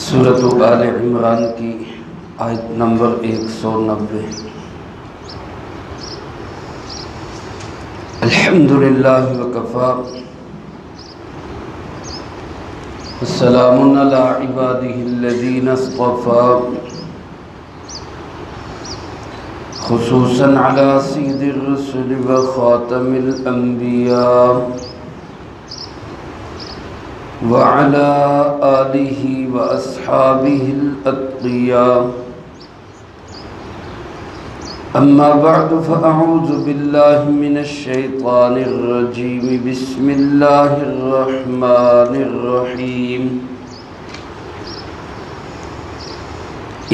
سورۃ آل عمران کی آیت نمبر 190۔ الحمدللہ وکفا والسلام علی عبادہ الذین اصطفا خصوصاً علی سید الرسل وخاتم الانبیاء وعلى آلہ واصحابہ الاتقیاء اما بعد فاعوذ باللہ من الشیطان الرجیم بسم اللہ الرحمن الرحیم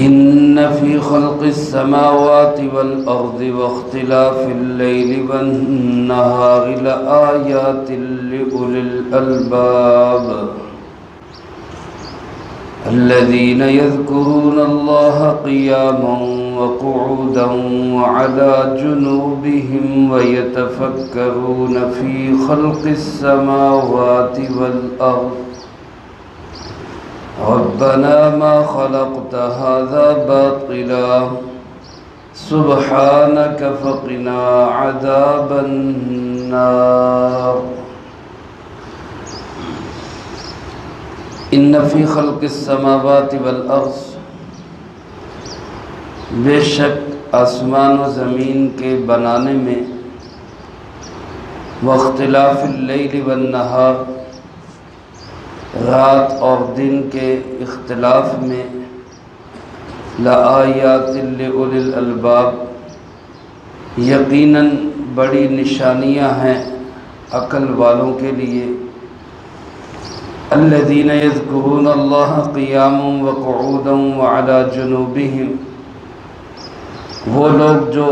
ان فی خلق السماوات والارض واختلاف اللیل والنہار لآیات لأولی الالباب الذین یذکرون اللہ قیاما وقعودا وعلی جنوبہم ویتفکرون فی خلق السماوات والارض ربنا ما خلقت هذا باطلا سبحانك فقنا عذاب النار ان فی خلق السماوات والارض، بے شک آسمان و زمین کے بنانے میں، واختلاف اللیل والنہار، رات اور دن کے اختلاف میں، لآیات لأولی الالباب، یقیناً بڑی نشانیاں ہیں عقل والوں کے لیے، الذین یذکرون اللہ قیاما وقعودا وعلی جنوبہم، وہ لوگ جو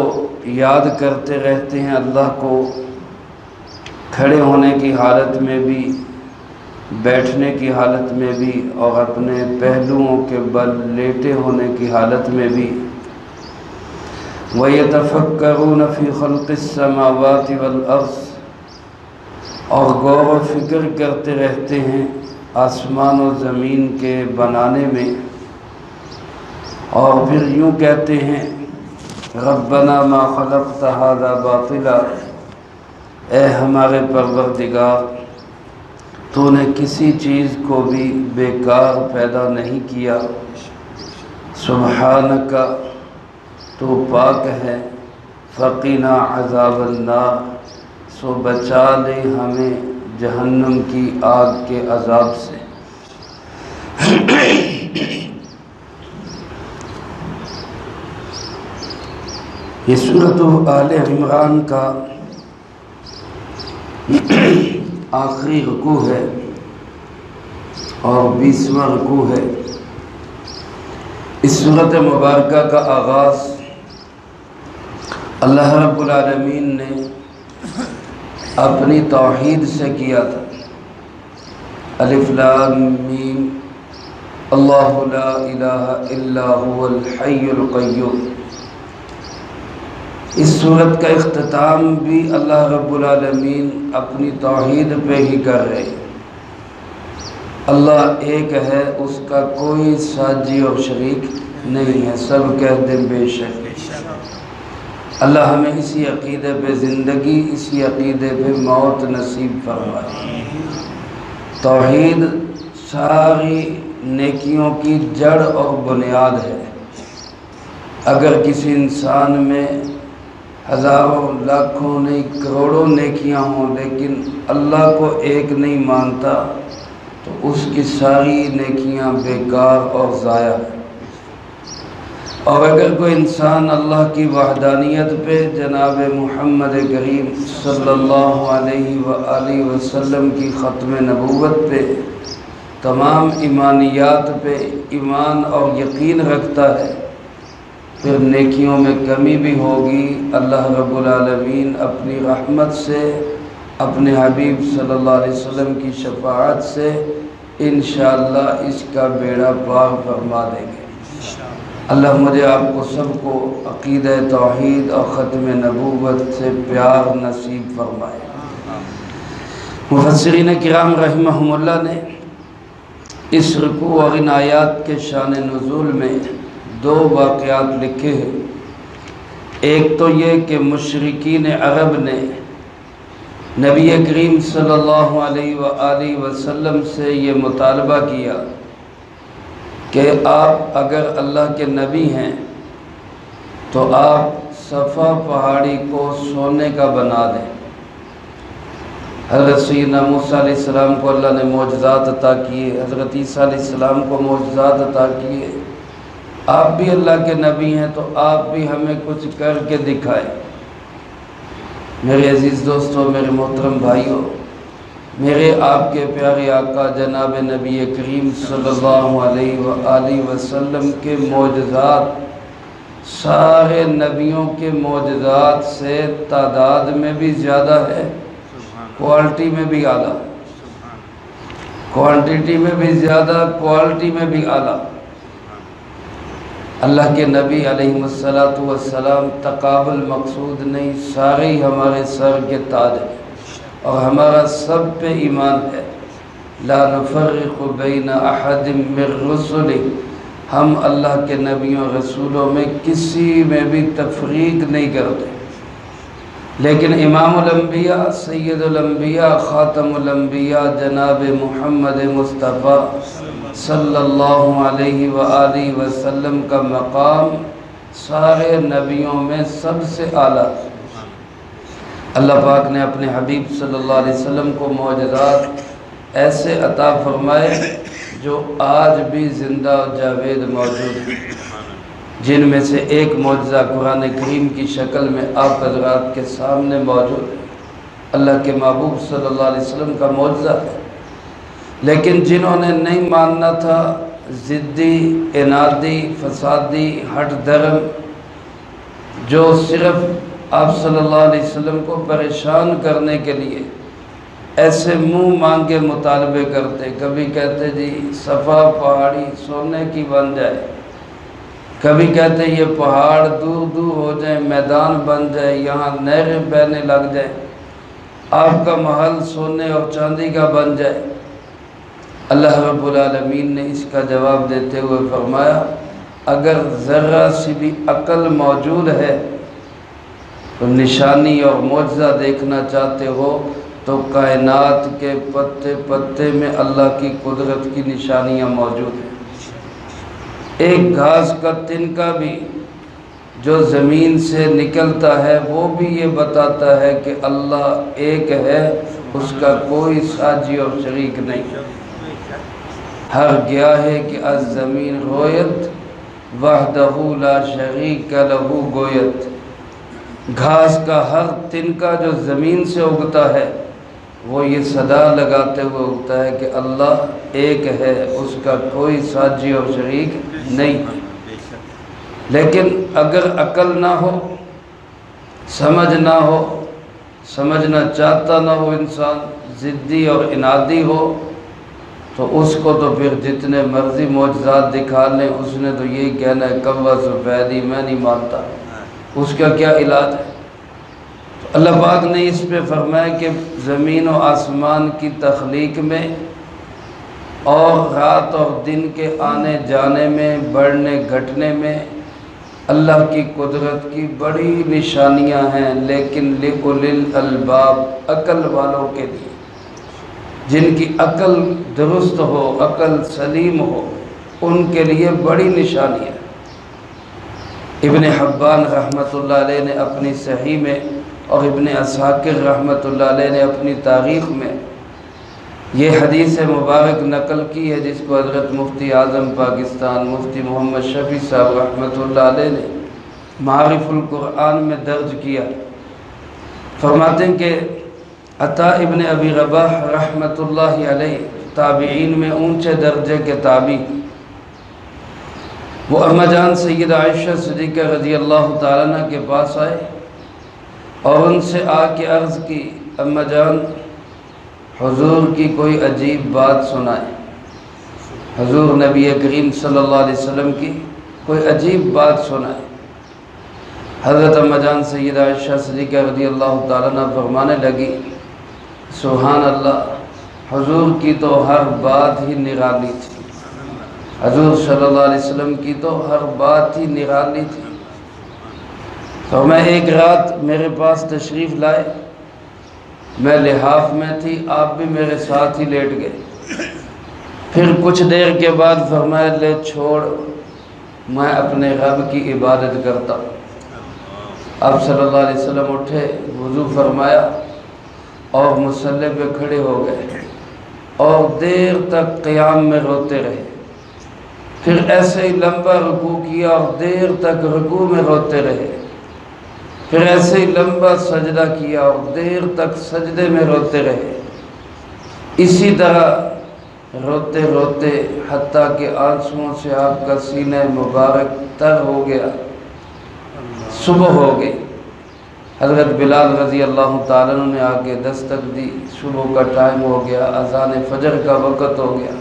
یاد کرتے رہتے ہیں اللہ کو کھڑے ہونے کی حالت میں بھی، بیٹھنے کی حالت میں بھی، اور اپنے پہلوؤں کے بل لیٹے ہونے کی حالت میں بھی، وَيَتَفَكَّرُونَ فِي خَلْقِ السَّمَاوَاتِ وَالْأَرْضِ، اور غور و فکر کرتے رہتے ہیں آسمان و زمین کے بنانے میں، اور پھر یوں کہتے ہیں ربنا ما خلقت هذا باطلا، اے ہمارے پروردگار تو نے کسی چیز کو بھی بیکار پیدا نہیں کیا، سبحانک تو پاک ہے، فقنا عذاب النار سو بچا لے ہمیں جہنم کی آگ کے عذاب سے۔ یہ سورۃ آل عمران کا آخری رکوع ہے اور 20واں رکوع ہے۔ اس سورۃ مبارکہ کا آغاز اللہ رب العالمین نے اپنی توحید سے کیا تھا، الف لام میم اللہ لا الہ الا هو الحی القیوم۔ اس سورت کا اختتام بھی اللہ رب العالمین اپنی توحید پہ ہی کر رہے ہیں، اللہ ایک ہے، اس کا کوئی ساجی اور شریک نہیں ہے، سب کہہ دیں بے شک۔ اللہ ہمیں اسی عقیدے پہ زندگی، اسی عقیدے پہ موت نصیب فرمائے۔ توحید ساری نیکیوں کی جڑ اور بنیاد ہے۔ اگر کسی انسان میں ہزاروں لاکھوں نہیں کروڑوں نیکیاں ہوں لیکن اللہ کو ایک نہیں مانتا تو اس کی ساری نیکیاں بیکار اور ضائع ہیں۔ اور اگر کوئی انسان اللہ کی وحدانیت پہ، جناب محمد کریم صلی اللہ علیہ وآلہ وسلم کی ختم نبوت پہ، تمام ایمانیات پہ ایمان اور یقین رکھتا ہے، پھر نیکیوں میں کمی بھی ہوگی، اللہ رب العالمین اپنی رحمت سے، اپنے حبیب صلی اللہ علیہ وسلم کی شفاعت سے انشاءاللہ اس کا بیڑا پار فرما دیں گے۔ اللہ مجھے آپ کو سب کو عقیدہ توحید اور ختم نبوت سے پیار نصیب فرمائے۔ مفسرین کرام رحمہم اللہ نے اس رکوع اور ان آیات کے شان نزول میں دو واقعات لکھے ہیں۔ ایک تو یہ کہ مشرکین عرب نے نبی کریم صلی اللہ علیہ وآلہ وسلم سے یہ مطالبہ کیا کہ آپ اگر اللہ کے نبی ہیں تو آپ صفا پہاڑی کو سونے کا بنا دیں۔ حضرت سیدنا موسیٰ علیہ السلام کو اللہ نے معجزات عطا کیے، حضرت عیسیٰ علیہ السلام کو معجزات عطا کیے، آپ بھی اللہ کے نبی ہیں تو آپ بھی ہمیں کچھ کر کے دکھائیں۔ میرے عزیز دوستو، میرے محترم بھائیوں، میرے آپ کے پیارے آقا جناب نبی کریم صلی اللہ علیہ وآلہ وسلم کے معجزات سارے نبیوں کے معجزات سے تعداد میں بھی زیادہ ہے، کوالٹی میں بھی اعلیٰ، کوانٹیٹی میں بھی زیادہ، کوالٹی میں بھی اعلیٰ۔ اللہ کے نبی علیہ السلام تقابل مقصود نہیں، سارے ہی ہمارے سر کے تاج ہیں اور ہمارا سب پہ ایمان ہے۔ لا نفرق بین احد من رسلہ، ہم اللہ کے نبیوں رسولوں میں کسی میں بھی تفریق نہیں کرتے، لیکن امام الانبیاء، سید الانبیاء، خاتم الانبیاء جناب محمد مصطفیٰ صلی اللہ علیہ وآلہ وسلم کا مقام سارے نبیوں میں سب سے اعلیٰ۔ اللہ پاک نے اپنے حبیب صلی اللہ علیہ وسلم کو معجزات ایسے عطا فرمائے جو آج بھی زندہ و جاوید موجود ہیں، جن میں سے ایک معجزہ قرآن کریم کی شکل میں آپ حضرات کے سامنے موجود ہے، اللہ کے محبوب صلی اللہ علیہ وسلم کا معجزہ ہے۔ لیکن جنہوں نے نہیں ماننا تھا، ضدی، انادی، فسادی، ہٹ درم، جو صرف آپ صلی اللہ علیہ وسلم کو پریشان کرنے کے لیے ایسے منہ مانگے مطالبے کرتے، کبھی کہتے جی صفا پہاڑی سونے کی بن جائے، کبھی کہتے یہ پہاڑ دور دور ہو جائیں، میدان بن جائے، یہاں نہریں بہنے لگ جائیں، آپ کا محل سونے اور چاندی کا بن جائے۔ اللہ رب العالمین نے اس کا جواب دیتے ہوئے فرمایا، اگر ذرہ سی بھی عقل موجود ہے تو نشانی اور معجزہ دیکھنا چاہتے ہو تو کائنات کے پتے پتے میں اللہ کی قدرت کی نشانیاں موجود ہیں۔ ایک گھاس کا تنکا بھی جو زمین سے نکلتا ہے وہ بھی یہ بتاتا ہے کہ اللہ ایک ہے، اس کا کوئی ساجی اور شریک نہیں۔ ہر گیا ہے کہ از زمین رویت، وحدہ لا شریک لہ گویت۔ گھاس کا ہر تنکا جو زمین سے اگتا ہے وہ یہ صدا لگاتے ہوئے اگتا ہے کہ اللہ ایک ہے، اس کا کوئی ساجی اور شریک نہیں۔ لیکن اگر عقل نہ ہو، سمجھ نہ ہو، سمجھنا چاہتا نہ ہو انسان، ضدی اور انادی ہو، تو اس کو تو پھر جتنے مرضی معجزات دکھا لیں، اس نے تو یہی کہنا ہے کوا سفیدی، میں نہیں مانتا، اس کا کیا علاج ہے؟ تو اللہ پاک نے اس پہ فرمایا کہ زمین و آسمان کی تخلیق میں اور رات اور دن کے آنے جانے میں، بڑھنے گھٹنے میں اللہ کی قدرت کی بڑی نشانیاں ہیں، لیکن لِأُولِي الْأَلْبَابِ، عقل والوں کے لیے، جن کی عقل درست ہو، عقل سلیم ہو، ان کے لیے بڑی نشانی ہے۔ ابن حبان رحمۃ اللہ علیہ نے اپنی صحیح میں اور ابن عساکر رحمۃ اللہ علیہ نے اپنی تاریخ میں یہ حدیث مبارک نقل کی ہے، جس کو حضرت مفتی اعظم پاکستان مفتی محمد شفیع صاحب رحمۃ اللہ علیہ نے معارف القرآن میں درج کیا۔ فرماتے ہیں کہ عطا ابن ابی رباح رحمۃ اللہ علیہ تابعین میں اونچے درجے کے تابعی، وہ اما جان سیدہ عائشہ صدیقہ رضی اللہ تعالیٰ عنہ کے پاس آئے اور ان سے آ کے عرض کی، اما جان حضور کی کوئی عجیب بات سنائے، حضور نبی کریم صلی اللہ علیہ وسلم کی کوئی عجیب بات سنائے۔ حضرت اما جان سیدہ عائشہ صدیقہ رضی اللہ تعالیٰ عنہ فرمانے لگی، سبحان اللہ، حضور کی تو ہر بات ہی نرالی تھی، حضور صلی اللہ علیہ وسلم کی تو ہر بات ہی نرالی تھی۔ تو میں ایک رات میرے پاس تشریف لائے، میں لحاف میں تھی، آپ بھی میرے ساتھ ہی لیٹ گئے۔ پھر کچھ دیر کے بعد فرمایا لے چھوڑ، میں اپنے رب کی عبادت کرتا ہوں۔ آپ صلی اللہ علیہ وسلم اٹھے، وضو فرمایا اور مصلی پہ کھڑے ہو گئے اور دیر تک قیام میں روتے رہے۔ پھر ایسے ہی لمبا رکوع کیا اور دیر تک رکوع میں روتے رہے۔ پھر ایسے ہی لمبا سجدہ کیا اور دیر تک سجدے میں روتے رہے۔ اسی طرح روتے روتے حتیٰ کہ آنسوؤں سے آپ کا سینہ مبارک تر ہو گیا، صبح ہو گئی۔ حضرت بلال رضی اللہ تعالیٰ عنہ نے آ کے دستک دی، صبح کا ٹائم ہو گیا، اذان فجر کا وقت ہو گیا۔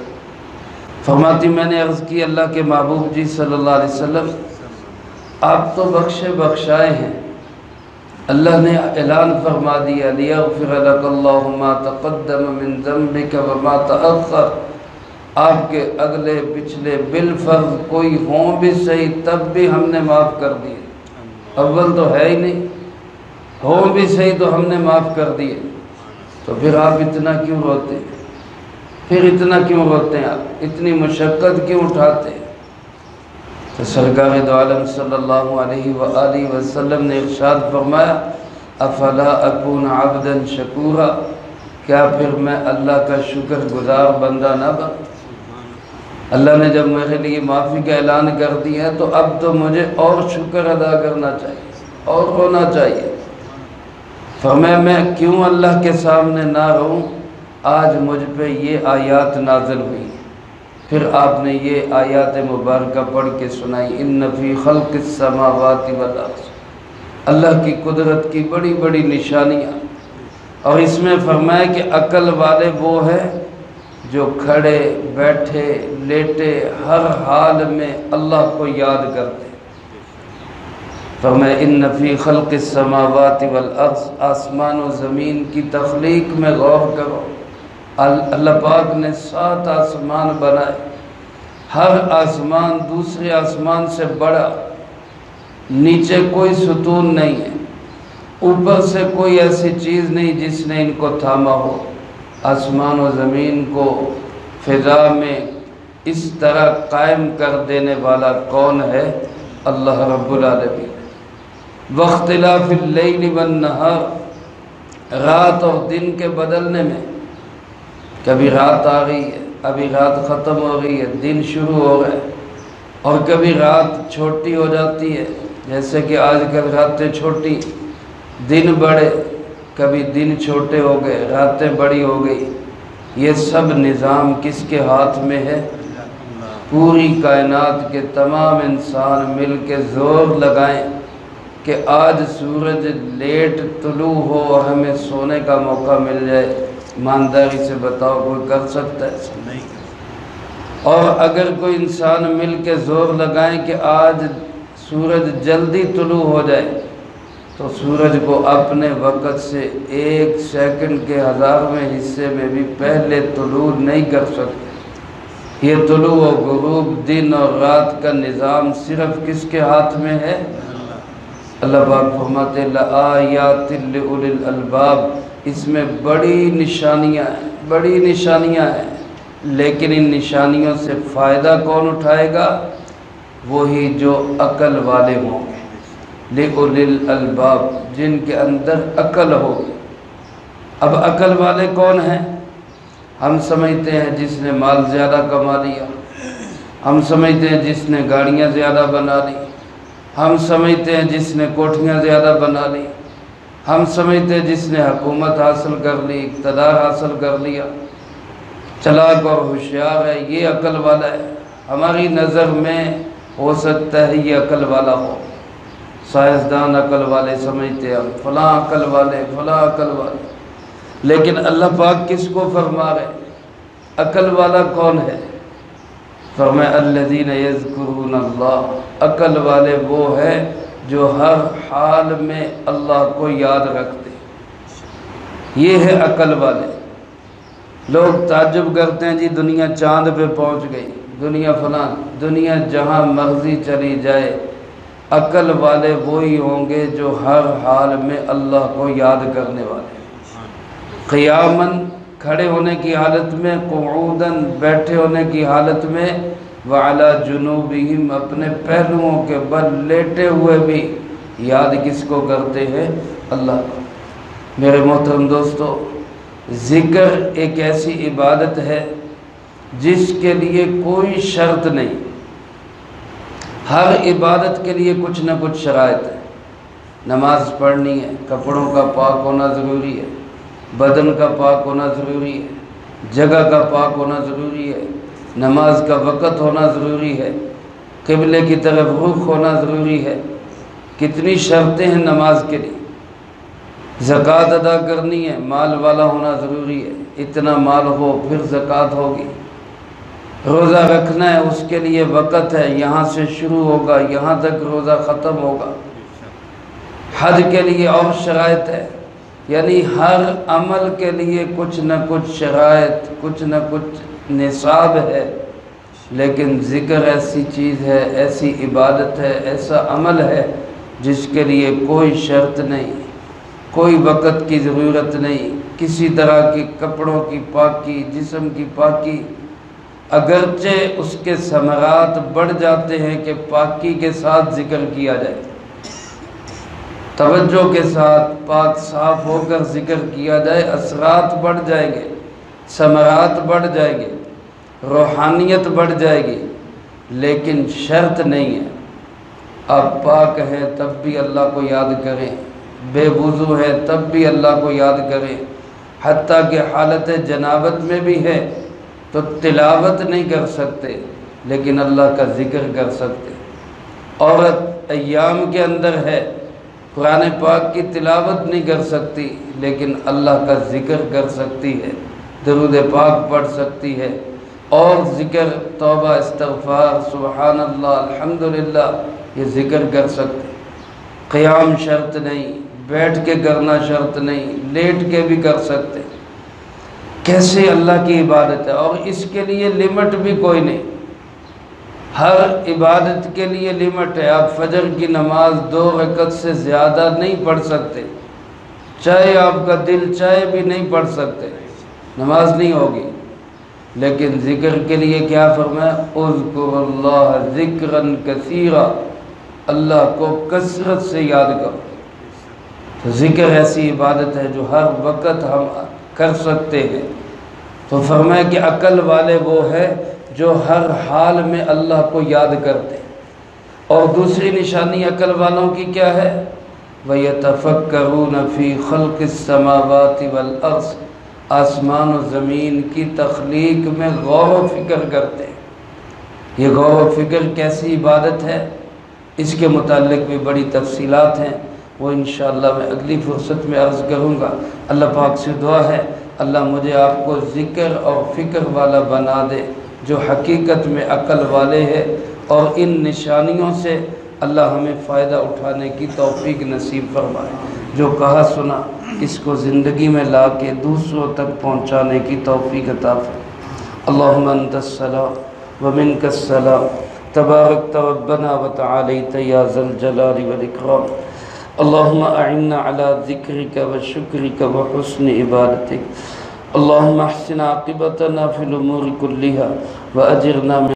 فرماتی میں نے عرض کی اللہ کے محبوب جی صلی اللہ علیہ وسلم، آپ تو بخشے بخشائے ہیں، اللہ نے اعلان فرما دیا لیغفر لک اللہ ما تقدم من ذنبک وما تأخر، آپ کے اگلے پچھلے بالفرض کوئی ہوں بھی صحیح تب بھی ہم نے معاف کر دیے، اول تو ہے ہی نہیں، ہوں بھی صحیح تو ہم نے معاف کر دیے، تو پھر آپ اتنا کیوں روتے ہیں؟ پھر اتنا کیوں روتے ہیں آپ؟ اتنی مشقت کیوں اٹھاتے ہیں؟ تو سرکار دو عالم صلی اللہ علیہ وآلہ وسلم نے ارشاد فرمایا افلا اکون عبدا شکورا، کیا پھر میں اللہ کا شکر گزار بندہ نہ بن؟ اللہ نے جب میرے لیے معافی کا اعلان کر دیا ہے تو اب تو مجھے اور شکر ادا کرنا چاہیے اور ہونا چاہیے۔ فرمایا میں کیوں اللہ کے سامنے نہ رہوں؟ آج مجھ پہ یہ آیات نازل ہوئی، پھر آپ نے یہ آیات مبارکہ پڑھ کے سنائی، ان فی خلق السماوات والارض، اللہ کی قدرت کی بڑی بڑی نشانیاں، اور اس میں فرمایا کہ عقل والے وہ ہیں جو کھڑے بیٹھے لیٹے ہر حال میں اللہ کو یاد کرتے۔ فرمایا ان فی خلق السماوات والارض، آسمان و زمین کی تخلیق میں غور کرو، اللہ پاک نے 7 آسمان بنائے، ہر آسمان دوسرے آسمان سے بڑا، نیچے کوئی ستون نہیں ہے، اوپر سے کوئی ایسی چیز نہیں جس نے ان کو تھاما ہو۔ آسمان و زمین کو فضا میں اس طرح قائم کر دینے والا کون ہے؟ اللہ رب العالمین۔ واختلاف اللیل والنہار، رات اور دن کے بدلنے میں، کبھی رات آ رہی ہے، ابھی رات ختم ہو رہی ہے، دن شروع ہو گئے، اور کبھی رات چھوٹی ہو جاتی ہے، جیسے کہ آج کل راتیں چھوٹی دن بڑے، کبھی دن چھوٹے ہو گئے راتیں بڑی ہو گئی۔ یہ سب نظام کس کے ہاتھ میں ہے؟ پوری کائنات کے تمام انسان مل کے زور لگائیں کہ آج سورج لیٹ طلوع ہو اور ہمیں سونے کا موقع مل جائے، ایمانداری سے بتاؤ کوئی کر سکتا ہے؟ نہیں۔ اور اگر کوئی انسان مل کے زور لگائیں کہ آج سورج جلدی طلوع ہو جائے، تو سورج کو اپنے وقت سے 1 سیکنڈ کے 1000ویں حصے میں بھی پہلے طلوع نہیں کر سکتے۔ یہ طلوع و غروب، دن اور رات کا نظام صرف کس کے ہاتھ میں ہے؟ اللہ پاک فرماتے ہیں لآیات لأولی الالباب، اس میں بڑی نشانیاں ہیں، بڑی نشانیاں ہیں، لیکن ان نشانیوں سے فائدہ کون اٹھائے گا؟ وہی جو عقل والے ہوں گے، لأولی الالباب، جن کے اندر عقل ہوگی۔ اب عقل والے کون ہیں؟ ہم سمجھتے ہیں جس نے مال زیادہ کما لیا، ہم سمجھتے ہیں جس نے گاڑیاں زیادہ بنا لی، ہم سمجھتے ہیں جس نے کوٹھیاں زیادہ بنا لی، ہم سمجھتے ہیں جس نے حکومت حاصل کر لی، اقتدار حاصل کر لیا، چلاک اور ہوشیار ہے، یہ عقل والا ہے۔ ہماری نظر میں ہو سکتا ہے یہ عقل والا ہو، سائنسدان عقل والے سمجھتے ہیں ہم، فلاں عقل والے، فلاں عقل والے، لیکن اللہ پاک کس کو فرما رہے؟ عقل والا کون ہے؟ فرمایا الذین یذکرون اللہ، عقل والے وہ ہیں جو ہر حال میں اللہ کو یاد رکھتے، یہ ہے عقل والے۔ لوگ تعجب کرتے ہیں جی دنیا چاند پہ پہنچ گئی، دنیا فلاں، دنیا جہاں مرضی چلی جائے، عقل والے وہی ہوں گے جو ہر حال میں اللہ کو یاد کرنے والے، قیاماً کھڑے ہونے کی حالت میں، قعوداً بیٹھے ہونے کی حالت میں، وعلی جنوبہم اپنے پہلوؤں کے بل لیٹے ہوئے بھی یاد کس کو کرتے ہیں؟ اللہ کو۔ میرے محترم دوستو، ذکر ایک ایسی عبادت ہے جس کے لیے کوئی شرط نہیں۔ ہر عبادت کے لیے کچھ نہ کچھ شرائط ہے۔ نماز پڑھنی ہے، کپڑوں کا پاک ہونا ضروری ہے، بدن کا پاک ہونا ضروری ہے، جگہ کا پاک ہونا ضروری ہے، نماز کا وقت ہونا ضروری ہے، قبلے کی طرف رخ ہونا ضروری ہے۔ کتنی شرطیں ہیں نماز کے لیے۔ زکوٰۃ ادا کرنی ہے، مال والا ہونا ضروری ہے، اتنا مال ہو پھر زکوٰۃ ہوگی۔ روزہ رکھنا ہے، اس کے لیے وقت ہے، یہاں سے شروع ہوگا یہاں تک روزہ ختم ہوگا۔ حج کے لیے اور شرائط ہے، یعنی ہر عمل کے لیے کچھ نہ کچھ شرائط، کچھ نہ کچھ نصاب ہے۔ لیکن ذکر ایسی چیز ہے، ایسی عبادت ہے، ایسا عمل ہے جس کے لیے کوئی شرط نہیں، کوئی وقت کی ضرورت نہیں، کسی طرح کی کپڑوں کی پاکی، جسم کی پاکی۔ اگرچہ اس کے ثمرات بڑھ جاتے ہیں کہ پاکی کے ساتھ ذکر کیا جائے، توجہ کے ساتھ پاک صاف ہو کر ذکر کیا جائے، اثرات بڑھ جائیں گے، ثمرات بڑھ جائیں گے، روحانیت بڑھ جائے گی، لیکن شرط نہیں ہے۔ آپ پاک ہیں تب بھی اللہ کو یاد کریں، بے وضو ہے تب بھی اللہ کو یاد کریں، حتیٰ کہ حالت جنابت میں بھی ہے تو تلاوت نہیں کر سکتے لیکن اللہ کا ذکر کر سکتے۔ عورت ایام کے اندر ہے، قرآن پاک کی تلاوت نہیں کر سکتی لیکن اللہ کا ذکر کر سکتی ہے، درود پاک پڑھ سکتی ہے، اور ذکر توبہ استغفار سبحان اللہ الحمدللہ یہ ذکر کر سکتے۔ قیام شرط نہیں، بیٹھ کے کرنا شرط نہیں، لیٹ کے بھی کر سکتے۔ کیسے اللہ کی عبادت ہے، اور اس کے لیے لمٹ بھی کوئی نہیں۔ ہر عبادت کے لیے لمٹ ہے۔ آپ فجر کی نماز 2 رکعت سے زیادہ نہیں پڑھ سکتے، چاہے آپ کا دل چاہے بھی نہیں پڑھ سکتے، نماز نہیں ہوگی۔ لیکن ذکر کے لیے کیا فرمایا؟ اذکر اللہ ذکرا کثیرا، اللہ کو کثرت سے یاد کرو۔ تو ذکر ایسی عبادت ہے جو ہر وقت ہم کر سکتے ہیں۔ تو فرمایا کہ عقل والے وہ ہے جو ہر حال میں اللہ کو یاد کرتے ہیں۔ اور دوسری نشانی عقل والوں کی کیا ہے؟ وَيَتَفَكَّرُونَ فِي خَلْقِ السَّمَاوَاتِ وَالْأَرْضِ، آسمان و زمین کی تخلیق میں غور و فکر کرتے ہیں۔ یہ غور و فکر کیسی عبادت ہے، اس کے متعلق بھی بڑی تفصیلات ہیں، وہ انشاءاللہ میں اگلی فرصت میں عرض کروں گا۔ اللہ پاک سے دعا ہے اللہ مجھے آپ کو ذکر اور فکر والا بنا دے جو حقیقت میں عقل والے ہیں، اور ان نشانیوں سے اللہ ہمیں فائدہ اٹھانے کی توفیق نصیب فرمائے۔ جو کہا سنا اس کو زندگی میں لا کے دوسروں تک پہنچانے کی توفیق عطا فرمائے۔ اللہم انت السلام ومنک السلام تبارکت ربنا وتعالیت یا ذا الجلال والاکرام۔ اللہم اعنا علی ذکرک وشکرک وحسن عبادتک۔ اللہم احسن عاقبتنا فی الامور کلها واجرنا من